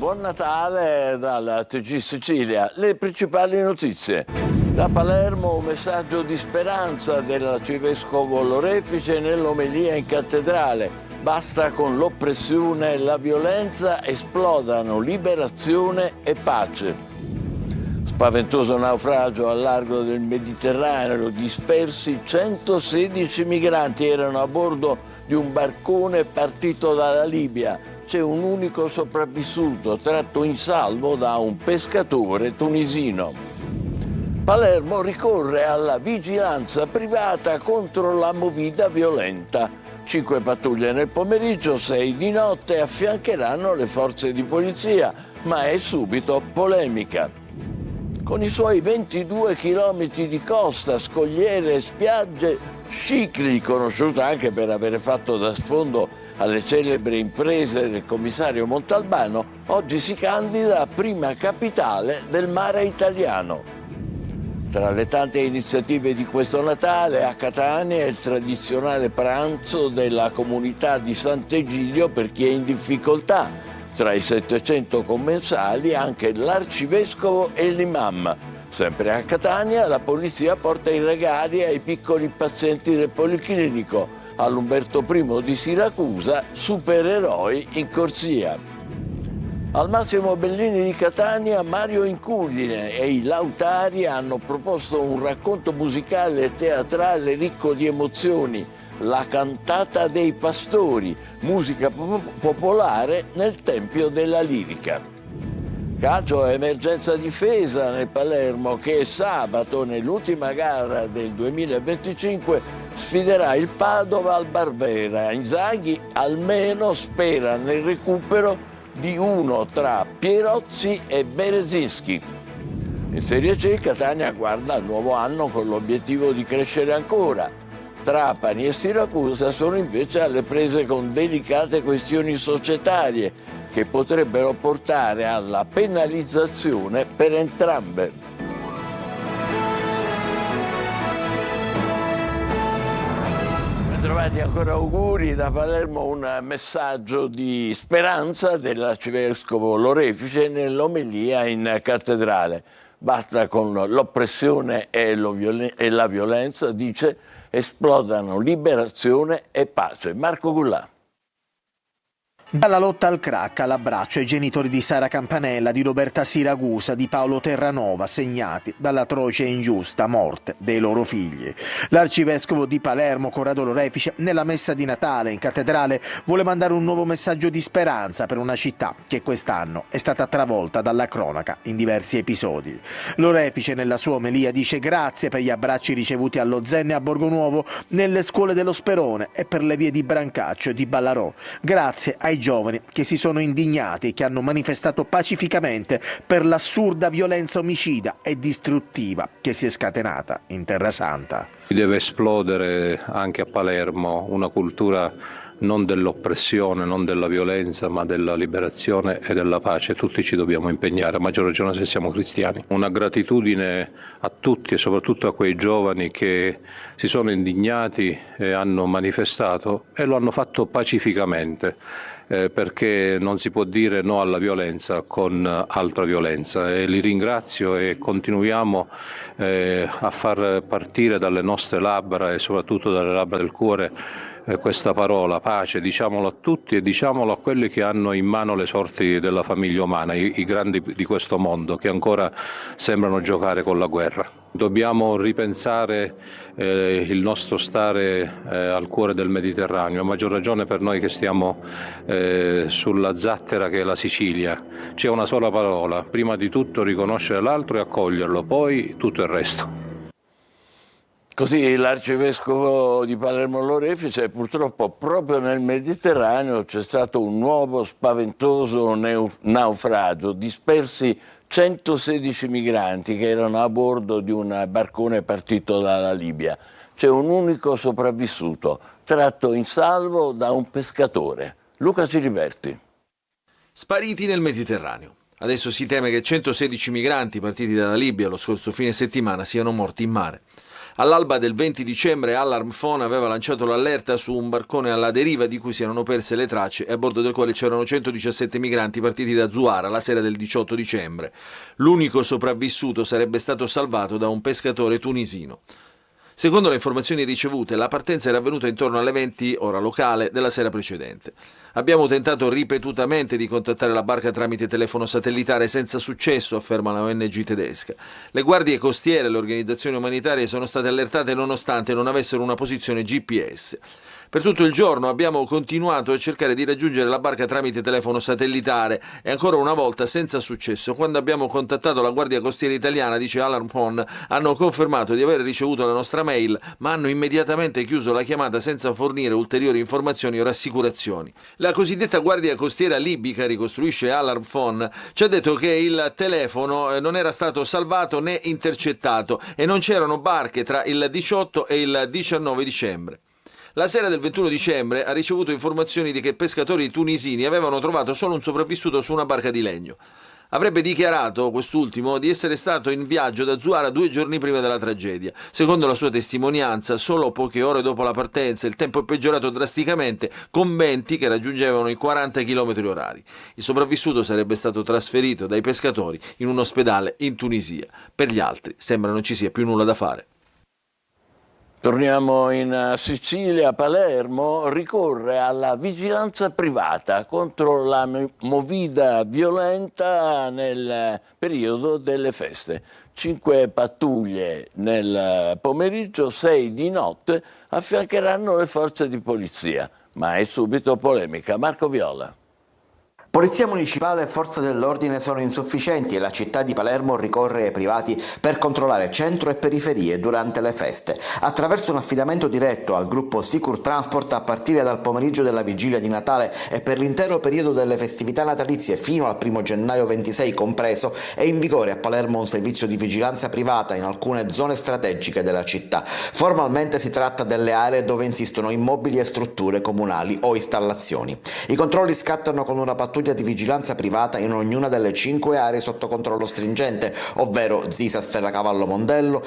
buon Natale dalla TG Sicilia. Le principali notizie. Da Palermo un messaggio di speranza dell'arcivescovo Lorefice nell'omelia in cattedrale. Basta con l'oppressione e la violenza, esplodano liberazione e pace. Spaventoso naufragio al largo del Mediterraneo, dispersi 116 migranti erano a bordo di un barcone partito dalla Libia. C'è un unico sopravvissuto tratto in salvo da un pescatore tunisino. Palermo ricorre alla vigilanza privata contro la movida violenta. 5 pattuglie nel pomeriggio, 6 di notte affiancheranno le forze di polizia, ma è subito polemica. Con i suoi 22 chilometri di costa, scogliere e spiagge, Scicli, conosciuto anche per aver fatto da sfondo alle celebri imprese del commissario Montalbano, oggi si candida a prima capitale del mare italiano. Tra le tante iniziative di questo Natale, a Catania il tradizionale pranzo della comunità di Sant'Egidio per chi è in difficoltà. Tra i 700 commensali anche l'arcivescovo e l'imam. Sempre a Catania la polizia porta i regali ai piccoli pazienti del Policlinico. All'Umberto I di Siracusa, supereroi in corsia. Al Massimo Bellini di Catania, Mario Inculline e i Lautari hanno proposto un racconto musicale e teatrale ricco di emozioni, La cantata dei pastori, musica popolare nel Tempio della Lirica. Calcio emergenza difesa nel Palermo che sabato, nell'ultima gara del 2025, sfiderà il Padova al Barbera. Inzaghi almeno spera nel recupero di uno tra Pierozzi e Berezinski. In Serie C Catania guarda al nuovo anno con l'obiettivo di crescere ancora. Trapani e Siracusa sono invece alle prese con delicate questioni societarie che potrebbero portare alla penalizzazione per entrambe. Trovati ancora auguri da Palermo, un messaggio di speranza dell'arcivescovo Lorefice nell'omelia in cattedrale. Basta con l'oppressione e la violenza, dice, esplodano liberazione e pace. Marco Gullà. Dalla lotta al crack all'abbraccio ai genitori di Sara Campanella, di Roberta Siragusa, di Paolo Terranova, segnati dall'atroce e ingiusta morte dei loro figli. L'arcivescovo di Palermo, Corrado Lorefice, nella messa di Natale in cattedrale vuole mandare un nuovo messaggio di speranza per una città che quest'anno è stata travolta dalla cronaca in diversi episodi. Lorefice nella sua omelia dice grazie per gli abbracci ricevuti allo Zen e a Borgonuovo, nelle scuole dello Sperone e per le vie di Brancaccio e di Ballarò. Grazie ai giovani che si sono indignati e che hanno manifestato pacificamente per l'assurda violenza omicida e distruttiva che si è scatenata in Terra Santa. Deve esplodere anche a Palermo una cultura non dell'oppressione, non della violenza, ma della liberazione e della pace. Tutti ci dobbiamo impegnare, a maggior ragione se siamo cristiani. Una gratitudine a tutti e soprattutto a quei giovani che si sono indignati e hanno manifestato e lo hanno fatto pacificamente. Perché non si può dire no alla violenza con altra violenza, e li ringrazio e continuiamo a far partire dalle nostre labbra e soprattutto dalle labbra del cuore questa parola, pace. Diciamolo a tutti e diciamolo a quelli che hanno in mano le sorti della famiglia umana, i grandi di questo mondo che ancora sembrano giocare con la guerra. Dobbiamo ripensare il nostro stare al cuore del Mediterraneo, a maggior ragione per noi che stiamo sulla zattera che è la Sicilia. C'è una sola parola: prima di tutto riconoscere l'altro e accoglierlo, poi tutto il resto. Così l'arcivescovo di Palermo Lorefice, purtroppo proprio nel Mediterraneo c'è stato un nuovo spaventoso naufragio, dispersi 116 migranti che erano a bordo di un barcone partito dalla Libia. C'è un unico sopravvissuto, tratto in salvo da un pescatore, Luca Ciliberti. Spariti nel Mediterraneo. Adesso si teme che 116 migranti partiti dalla Libia lo scorso fine settimana siano morti in mare. All'alba del 20 dicembre Alarm Phone aveva lanciato l'allerta su un barcone alla deriva di cui si erano perse le tracce e a bordo del quale c'erano 117 migranti partiti da Zuara la sera del 18 dicembre. L'unico sopravvissuto sarebbe stato salvato da un pescatore tunisino. Secondo le informazioni ricevute, la partenza era avvenuta intorno alle 20 ora locale della sera precedente. Abbiamo tentato ripetutamente di contattare la barca tramite telefono satellitare senza successo, afferma la ONG tedesca. Le guardie costiere e le organizzazioni umanitarie sono state allertate nonostante non avessero una posizione GPS. Per tutto il giorno abbiamo continuato a cercare di raggiungere la barca tramite telefono satellitare e ancora una volta senza successo. Quando abbiamo contattato la Guardia Costiera italiana, dice Alarm Phone, hanno confermato di aver ricevuto la nostra mail, ma hanno immediatamente chiuso la chiamata senza fornire ulteriori informazioni o rassicurazioni. La cosiddetta Guardia Costiera libica, ricostruisce Alarm Phone, ci ha detto che il telefono non era stato salvato né intercettato e non c'erano barche tra il 18 e il 19 dicembre. La sera del 21 dicembre ha ricevuto informazioni di che pescatori tunisini avevano trovato solo un sopravvissuto su una barca di legno. Avrebbe dichiarato, quest'ultimo, di essere stato in viaggio da Zuara 2 giorni prima della tragedia. Secondo la sua testimonianza, solo poche ore dopo la partenza il tempo è peggiorato drasticamente, con venti che raggiungevano i 40 km/h. Il sopravvissuto sarebbe stato trasferito dai pescatori in un ospedale in Tunisia. Per gli altri sembra non ci sia più nulla da fare. Torniamo in Sicilia. Palermo ricorre alla vigilanza privata contro la movida violenta nel periodo delle feste. 5 pattuglie nel pomeriggio, 6 di notte affiancheranno le forze di polizia. Ma è subito polemica. Marco Viola. Polizia municipale e forze dell'ordine sono insufficienti e la città di Palermo ricorre ai privati per controllare centro e periferie durante le feste. Attraverso un affidamento diretto al gruppo Sicur Transport a partire dal pomeriggio della vigilia di Natale e per l'intero periodo delle festività natalizie fino al 1 gennaio 26 compreso, è in vigore a Palermo un servizio di vigilanza privata in alcune zone strategiche della città. Formalmente si tratta delle aree dove insistono immobili e strutture comunali o installazioni. I controlli scattano con una pattuglia di vigilanza privata in ognuna delle 5 aree sotto controllo stringente, ovvero Zisa Sferracavallo Mondello,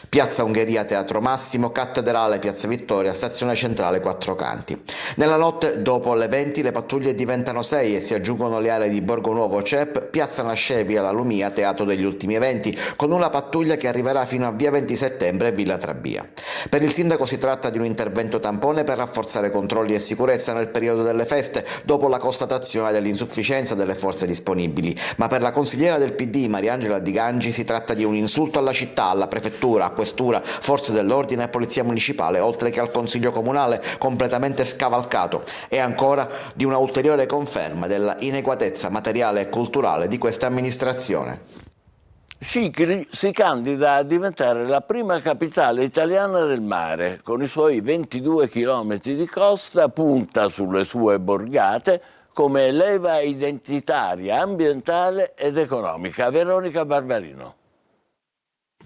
Piazza Ungheria Teatro Massimo, Cattedrale Piazza Vittoria, Stazione Centrale Quattro Canti. Nella notte dopo le 20 le pattuglie diventano 6 e si aggiungono le aree di Borgo Nuovo CEP, Piazza Nascevi e la Lumia, teatro degli ultimi eventi, con una pattuglia che arriverà fino a via 20 settembre e Villa Trabia. Per il sindaco si tratta di un intervento tampone per rafforzare controlli e sicurezza nel periodo delle feste, dopo la constatazione dell'insufficienza delle forze disponibili. Ma per la consigliera del PD Mariangela Di Gangi si tratta di un insulto alla città, alla prefettura, a questura, forze dell'ordine e polizia municipale, oltre che al consiglio comunale completamente scavalcato, e ancora di una ulteriore conferma della inadeguatezza materiale e culturale di questa amministrazione. Scicli si candida a diventare la prima capitale italiana del mare. Con i suoi 22 chilometri di costa punta sulle sue borgate come leva identitaria, ambientale ed economica. Veronica Barbarino.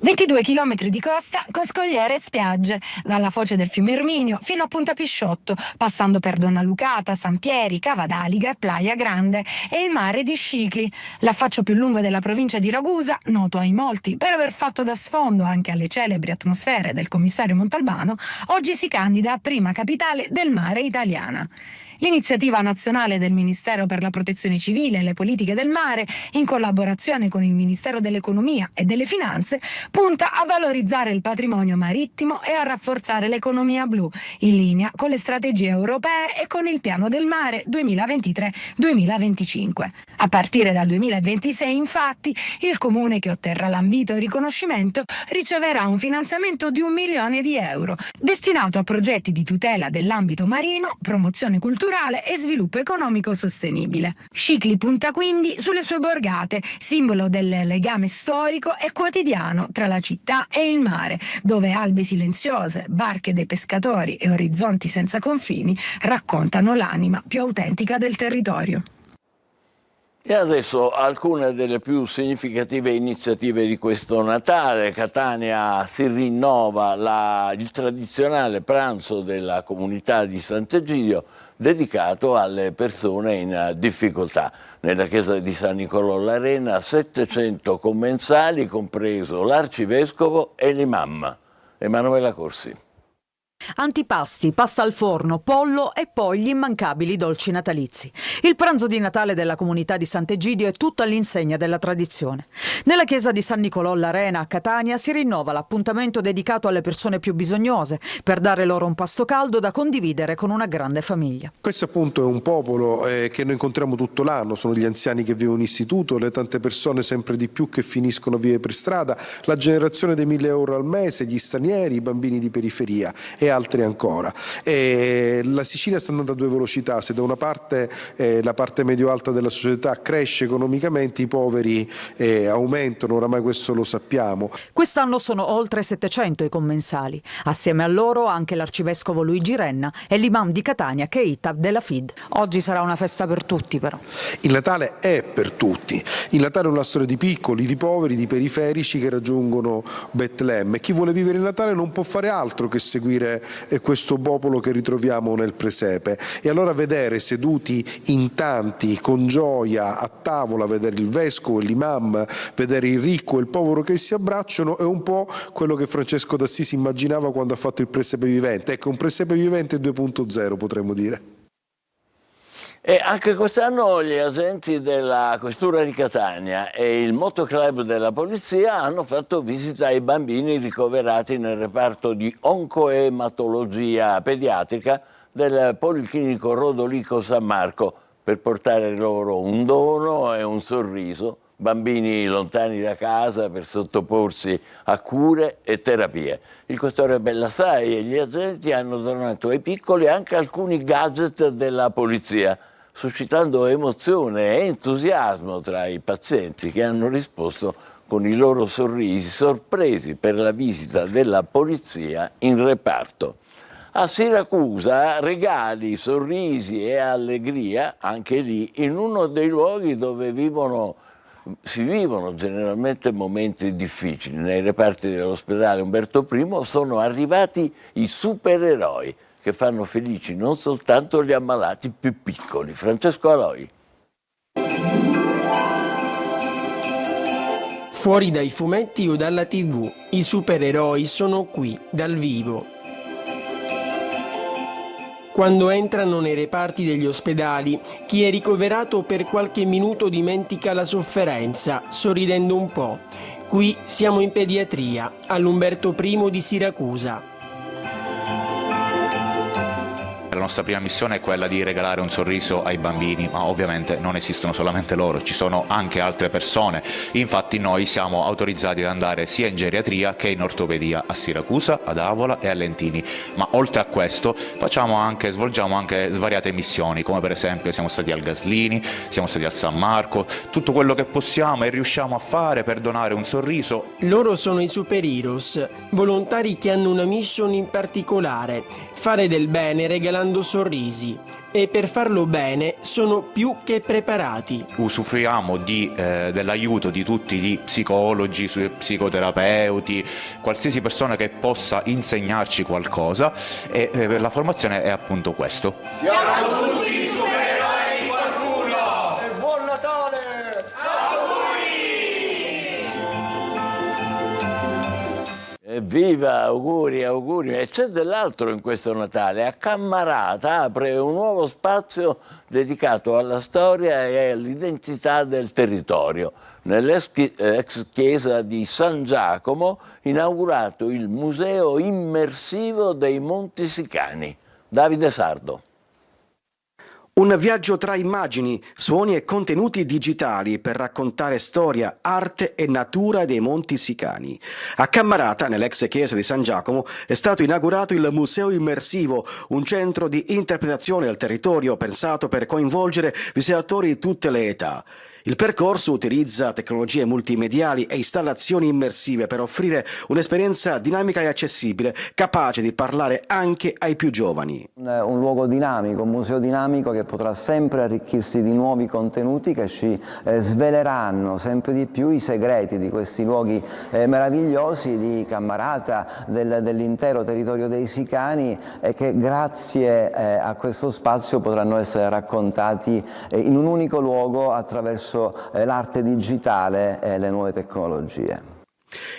22 chilometri di costa con scogliere e spiagge, dalla foce del fiume Erminio fino a Punta Pisciotto, passando per Donna Lucata, San Pieri, Cavadaliga e Playa Grande, e il mare di Scicli, l'affaccio più lungo della provincia di Ragusa, noto ai molti per aver fatto da sfondo anche alle celebri atmosfere del commissario Montalbano, oggi si candida a prima capitale del mare italiana. L'iniziativa nazionale del Ministero per la Protezione Civile e le Politiche del Mare, in collaborazione con il Ministero dell'Economia e delle Finanze, punta a valorizzare il patrimonio marittimo e a rafforzare l'economia blu, in linea con le strategie europee e con il Piano del Mare 2023-2025. A partire dal 2026, infatti, il comune che otterrà l'ambito riconoscimento riceverà un finanziamento di 1 milione di euro, destinato a progetti di tutela dell'ambito marino, promozione culturale e sviluppo economico sostenibile. Scicli punta quindi sulle sue borgate, simbolo del legame storico e quotidiano tra la città e il mare, dove albe silenziose, barche dei pescatori e orizzonti senza confini raccontano l'anima più autentica del territorio. E adesso alcune delle più significative iniziative di questo Natale. Catania si rinnova il tradizionale pranzo della comunità di Sant'Egidio dedicato alle persone in difficoltà. Nella chiesa di San Nicolò l'Arena 700 commensali, compreso l'arcivescovo e l'imam. Emanuela Corsi. Antipasti, pasta al forno, pollo e poi gli immancabili dolci natalizi. Il pranzo di Natale della comunità di Sant'Egidio è tutto all'insegna della tradizione. Nella chiesa di San Nicolò l'Arena a Catania si rinnova l'appuntamento dedicato alle persone più bisognose per dare loro un pasto caldo da condividere con una grande famiglia. Questo appunto è un popolo che noi incontriamo tutto l'anno, sono gli anziani che vivono in istituto, le tante persone sempre di più che finiscono a vivere per strada, la generazione dei 1.000 euro al mese, gli stranieri, i bambini di periferia e altri ancora. La Sicilia sta andando a due velocità: se da una parte la parte medio-alta della società cresce economicamente, i poveri aumentano, oramai questo lo sappiamo. Quest'anno sono oltre 700 i commensali, assieme a loro anche l'arcivescovo Luigi Renna e l'imam di Catania Keita della FID. Oggi sarà una festa per tutti però. Il Natale è per tutti, il Natale è una storia di piccoli, di poveri, di periferici che raggiungono Betlemme, e chi vuole vivere il Natale non può fare altro che seguire questo popolo che ritroviamo nel presepe, e allora vedere seduti in tanti con gioia a tavola, vedere il vescovo e l'imam, vedere il ricco e il povero che si abbracciano è un po' quello che Francesco d'Assisi immaginava quando ha fatto il presepe vivente. Ecco, un presepe vivente 2.0 potremmo dire. E anche quest'anno gli agenti della Questura di Catania e il motoclub della polizia hanno fatto visita ai bambini ricoverati nel reparto di oncoematologia pediatrica del Policlinico Rodolico San Marco per portare loro un dono e un sorriso, bambini lontani da casa per sottoporsi a cure e terapie. Il questore Bellasai e gli agenti hanno donato ai piccoli anche alcuni gadget della polizia, suscitando emozione e entusiasmo tra i pazienti che hanno risposto con i loro sorrisi sorpresi per la visita della polizia in reparto. A Siracusa regali, sorrisi e allegria anche lì, in uno dei luoghi dove si vivono generalmente momenti difficili. Nei reparti dell'ospedale Umberto I sono arrivati i supereroi che fanno felici non soltanto gli ammalati più piccoli. Francesco Aloi. Fuori dai fumetti o dalla TV, i supereroi sono qui, dal vivo. Quando entrano nei reparti degli ospedali, chi è ricoverato per qualche minuto dimentica la sofferenza, sorridendo un po'. Qui siamo in pediatria, all'Umberto I di Siracusa. La nostra prima missione è quella di regalare un sorriso ai bambini, ma ovviamente non esistono solamente loro, ci sono anche altre persone. Infatti noi siamo autorizzati ad andare sia in geriatria che in ortopedia a Siracusa, ad Avola e a Lentini, ma oltre a questo svolgiamo anche svariate missioni, come per esempio siamo stati al Gaslini, siamo stati al San Marco, tutto quello che possiamo e riusciamo a fare per donare un sorriso. Loro sono i superheroes, volontari che hanno una mission in particolare: fare del bene regalando sorrisi, e per farlo bene sono più che preparati. Usufruiamo dell'aiuto di tutti gli psicologi, psicoterapeuti, qualsiasi persona che possa insegnarci qualcosa, e la formazione è appunto questo. Siamo tutti supereroi di qualcuno! E buon Natale! Evviva, auguri, auguri. E c'è dell'altro in questo Natale. A Cammarata apre un nuovo spazio dedicato alla storia e all'identità del territorio. Nell'ex chiesa di San Giacomo, inaugurato il Museo Immersivo dei Monti Sicani. Davide Sardo. Un viaggio tra immagini, suoni e contenuti digitali per raccontare storia, arte e natura dei Monti Sicani. A Cammarata, nell'ex chiesa di San Giacomo, è stato inaugurato il Museo Immersivo, un centro di interpretazione del territorio pensato per coinvolgere visitatori di tutte le età. Il percorso utilizza tecnologie multimediali e installazioni immersive per offrire un'esperienza dinamica e accessibile, capace di parlare anche ai più giovani. Un luogo dinamico, un museo dinamico che potrà sempre arricchirsi di nuovi contenuti che ci sveleranno sempre di più i segreti di questi luoghi meravigliosi di Cammarata, dell'intero territorio dei Sicani, e che grazie a questo spazio potranno essere raccontati in un unico luogo attraverso l'arte digitale e le nuove tecnologie.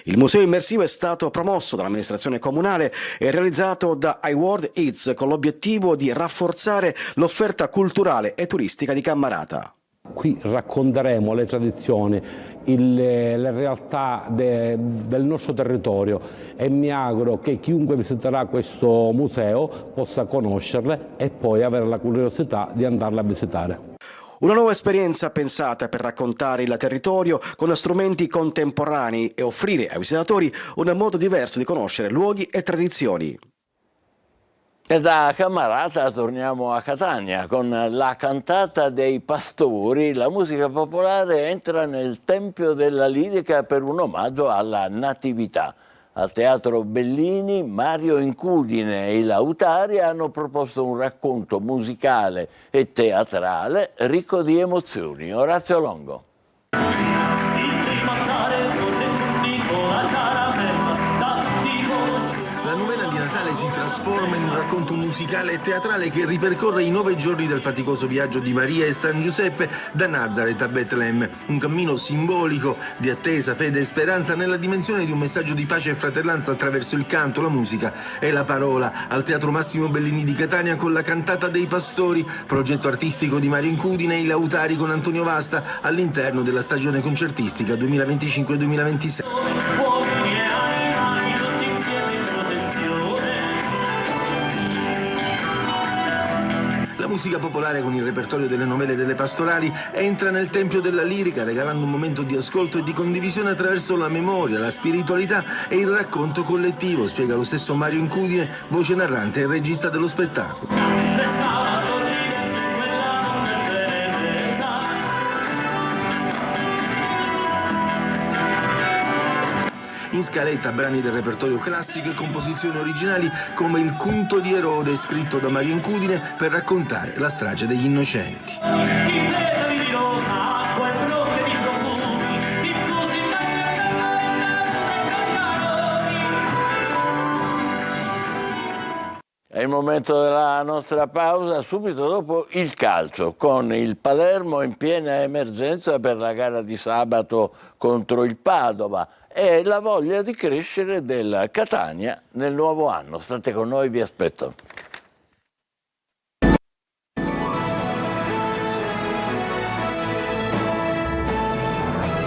Il museo immersivo è stato promosso dall'amministrazione comunale e realizzato da iWorld Eats con l'obiettivo di rafforzare l'offerta culturale e turistica di Cammarata. Qui racconteremo le tradizioni, le realtà del nostro territorio e mi auguro che chiunque visiterà questo museo possa conoscerle e poi avere la curiosità di andarle a visitare. Una nuova esperienza pensata per raccontare il territorio con strumenti contemporanei e offrire ai visitatori un modo diverso di conoscere luoghi e tradizioni. E da Cammarata torniamo a Catania con la cantata dei pastori. La musica popolare entra nel Tempio della Lirica per un omaggio alla Natività. Al Teatro Bellini, Mario Incudine e i Lautari hanno proposto un racconto musicale e teatrale ricco di emozioni. Orazio Longo. La novella di Natale si trasforma in un racconto musicale e teatrale che ripercorre i 9 giorni del faticoso viaggio di Maria e San Giuseppe da Nazareth a Betlemme. Un cammino simbolico di attesa, fede e speranza nella dimensione di un messaggio di pace e fratellanza attraverso il canto, la musica e la parola. Al Teatro Massimo Bellini di Catania con la cantata dei pastori, progetto artistico di Mario Incudine e i Lautari con Antonio Vasta all'interno della stagione concertistica 2025-2026. La musica popolare con il repertorio delle novelle delle pastorali entra nel Tempio della Lirica regalando un momento di ascolto e di condivisione attraverso la memoria, la spiritualità e il racconto collettivo, spiega lo stesso Mario Incudine, voce narrante e regista dello spettacolo. In scaletta brani del repertorio classico e composizioni originali come Il Cunto di Erode, scritto da Mario Incudine per raccontare la strage degli innocenti. È il momento della nostra pausa, subito dopo il calcio, con il Palermo in piena emergenza per la gara di sabato contro il Padova e la voglia di crescere del Catania nel nuovo anno. State con noi, vi aspetto.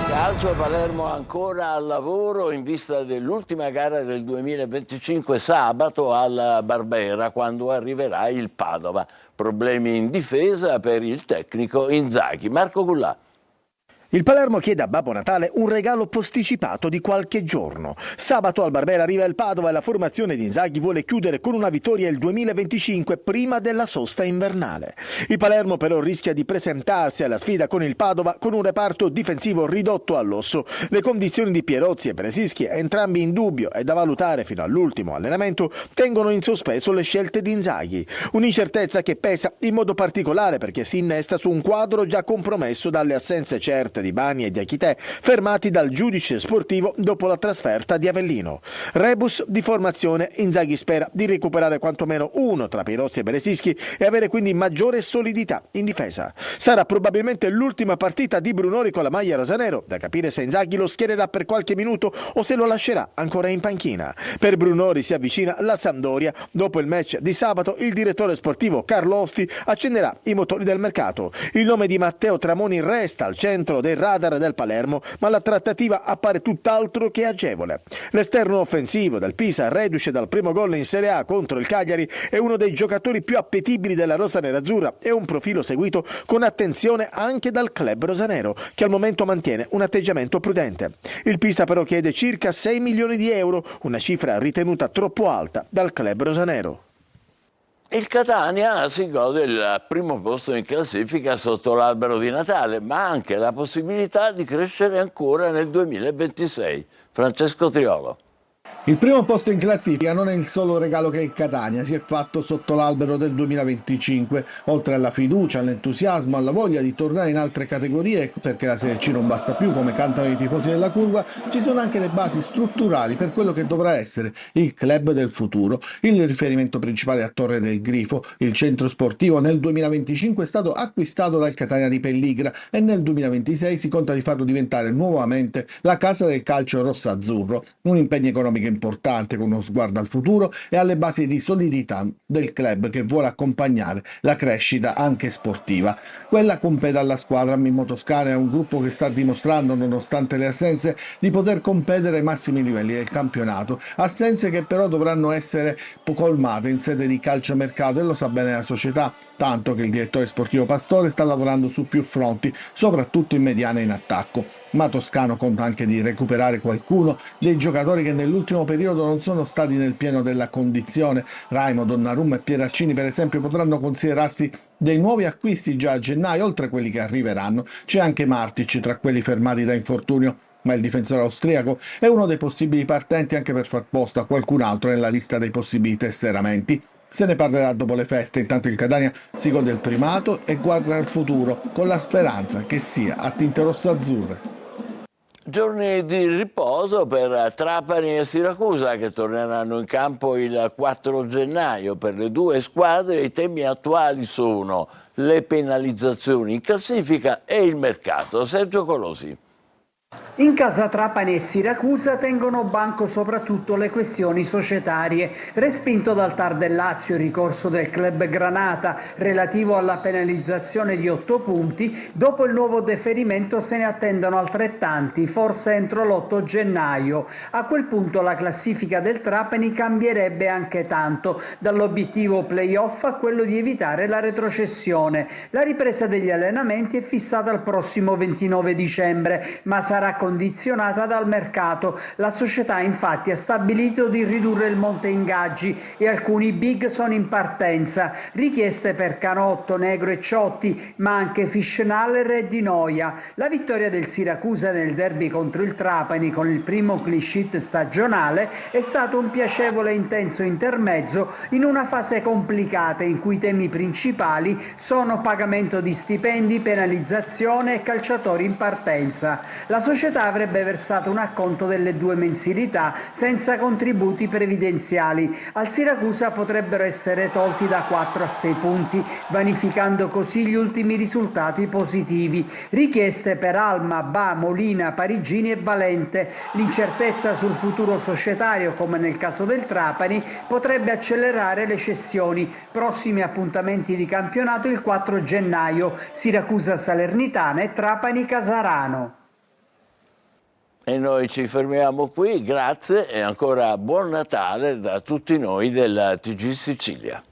Calcio, Palermo ancora al lavoro in vista dell'ultima gara del 2025 sabato al Barbera, quando arriverà il Padova. Problemi in difesa per il tecnico Inzaghi. Marco Gullà. Il Palermo chiede a Babbo Natale un regalo posticipato di qualche giorno. Sabato al Barbera arriva il Padova e la formazione di Inzaghi vuole chiudere con una vittoria il 2025 prima della sosta invernale. Il Palermo però rischia di presentarsi alla sfida con il Padova con un reparto difensivo ridotto all'osso. Le condizioni di Pierozzi e Bresischi, entrambi in dubbio e da valutare fino all'ultimo allenamento, tengono in sospeso le scelte di Inzaghi. Un'incertezza che pesa in modo particolare perché si innesta su un quadro già compromesso dalle assenze certe di Bani e di Achité, fermati dal giudice sportivo dopo la trasferta di Avellino. Rebus di formazione, Inzaghi spera di recuperare quantomeno uno tra Pierozzi e Bresischi e avere quindi maggiore solidità in difesa. Sarà probabilmente l'ultima partita di Brunori con la maglia rosanero, da capire se Inzaghi lo schiererà per qualche minuto o se lo lascerà ancora in panchina. Per Brunori si avvicina la Sampdoria. Dopo il match di sabato il direttore sportivo Carlo Osti accenderà i motori del mercato. Il nome di Matteo Tramoni resta al centro del radar del Palermo, ma la trattativa appare tutt'altro che agevole. L'esterno offensivo del Pisa, reduce dal primo gol in Serie A contro il Cagliari, è uno dei giocatori più appetibili della rosa nerazzurra e un profilo seguito con attenzione anche dal club rosanero, che al momento mantiene un atteggiamento prudente. Il Pisa però chiede circa 6 milioni di euro, una cifra ritenuta troppo alta dal club rosanero. Il Catania si gode il primo posto in classifica sotto l'albero di Natale, ma anche la possibilità di crescere ancora nel 2026. Francesco Triolo. Il primo posto in classifica non è il solo regalo che il Catania si è fatto sotto l'albero del 2025. Oltre alla fiducia, all'entusiasmo, alla voglia di tornare in altre categorie, perché la Serie C non basta più, come cantano i tifosi della curva, ci sono anche le basi strutturali per quello che dovrà essere il club del futuro. Il riferimento principale a Torre del Grifo, il centro sportivo nel 2025 è stato acquistato dal Catania di Pelligra e nel 2026 si conta di farlo diventare nuovamente la casa del calcio rosso-azzurro. Un impegno economico importante con uno sguardo al futuro e alle basi di solidità del club che vuole accompagnare la crescita anche sportiva. Quella compete alla squadra Mimmo Toscana, è un gruppo che sta dimostrando, nonostante le assenze, di poter competere ai massimi livelli del campionato, assenze che però dovranno essere colmate in sede di calciomercato e lo sa bene la società, tanto che il direttore sportivo Pastore sta lavorando su più fronti, soprattutto in mediana e in attacco. Ma Toscano conta anche di recuperare qualcuno dei giocatori che nell'ultimo periodo non sono stati nel pieno della condizione. Raimo, Donnarumma e Pieraccini, per esempio, potranno considerarsi dei nuovi acquisti già a gennaio, oltre a quelli che arriveranno. C'è anche Martic tra quelli fermati da infortunio, ma il difensore austriaco è uno dei possibili partenti anche per far posto a qualcun altro nella lista dei possibili tesseramenti. Se ne parlerà dopo le feste, intanto il Catania si gode il primato e guarda al futuro con la speranza che sia a tinte rosso-azzurre. Giorni di riposo per Trapani e Siracusa che torneranno in campo il 4 gennaio. Per le due squadre i temi attuali sono le penalizzazioni in classifica e il mercato. Sergio Colosi. In casa Trapani e Siracusa tengono banco soprattutto le questioni societarie. Respinto dal TAR del Lazio il ricorso del club Granata relativo alla penalizzazione di 8 punti, dopo il nuovo deferimento se ne attendono altrettanti, forse entro l'8 gennaio. A quel punto la classifica del Trapani cambierebbe anche tanto, dall'obiettivo play-off a quello di evitare la retrocessione. La ripresa degli allenamenti è fissata al prossimo 29 dicembre, ma sarà condizionata dal mercato. La società infatti ha stabilito di ridurre il monte ingaggi e alcuni big sono in partenza. Richieste per Canotto, Negro e Ciotti, ma anche Fischnaller e Di Noia. La vittoria del Siracusa nel derby contro il Trapani con il primo clean sheet stagionale è stato un piacevole e intenso intermezzo in una fase complicata in cui i temi principali sono pagamento di stipendi, penalizzazione e calciatori in partenza. La società avrebbe versato un acconto delle 2 mensilità senza contributi previdenziali. Al Siracusa potrebbero essere tolti da 4 a 6 punti, vanificando così gli ultimi risultati positivi. Richieste per Alma, Ba, Molina, Parigini e Valente. L'incertezza sul futuro societario, come nel caso del Trapani, potrebbe accelerare le cessioni. Prossimi appuntamenti di campionato il 4 gennaio, Siracusa Salernitana e Trapani Casarano. E noi ci fermiamo qui, grazie e ancora buon Natale da tutti noi del TG Sicilia.